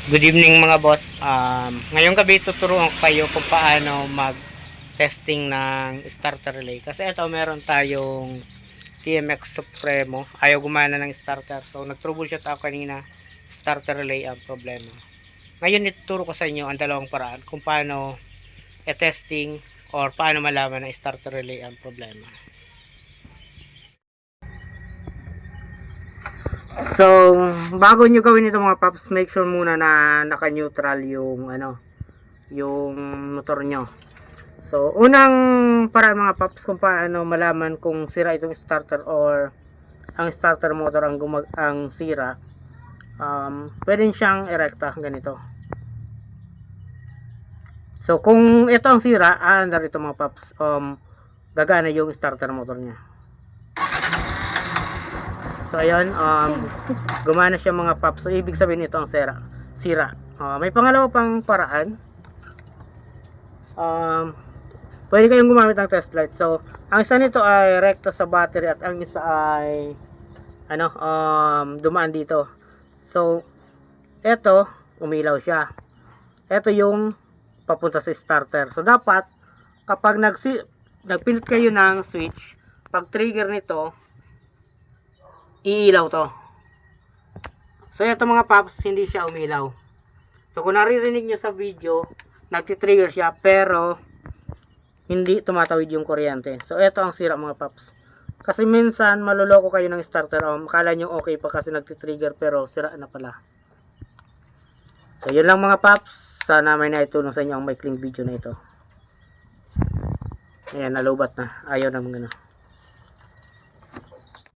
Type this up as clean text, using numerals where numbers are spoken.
Good evening mga boss. Ngayong gabi tuturuan ko kayo kung paano mag-testing ng starter relay. Kasi ito meron tayong TMX Supremo. Ayaw gumana ng starter. So nag-troubleshoot ako kanina. Starter relay ang problema. Ngayon ituturo ko sa inyo ang dalawang paraan kung paano i-testing or paano malaman na starter relay ang problema. So, bago nyo gawin ito mga paps, make sure muna na naka-neutral yung yung motor nyo. So, unang para mga paps kung paano malaman kung sira itong starter or ang starter motor ang sira. Pwede siyang erekta ganito. So, kung ito ang sira, andar ito mga paps, gagana yung starter motor niya. So ayun, gumana siya mga paps. So ibig sabihin ito ang sira. May pangalawa pang paraan. Pwede kayong gumamit ng test light. So ang isa nito ay rekta sa battery at ang isa ay dumaan dito. So ito umilaw siya. Ito yung papunta sa starter. So dapat kapag nagpindot kayo ng switch, pag trigger nito iilaw to. So ito mga paps, hindi siya umilaw. So kung naririnig nyo sa video, nagtitrigger siya pero hindi tumatawid yung kuryente. So ito ang sira mga paps. Kasi minsan maluloko kayo ng starter. Akala nyo okay pa kasi nagtitrigger pero sira na pala. So yun lang mga paps. Sana may naitulong sa inyo ang maikling video na ito. Ayan, nalubat na. Ayaw naman gano'n.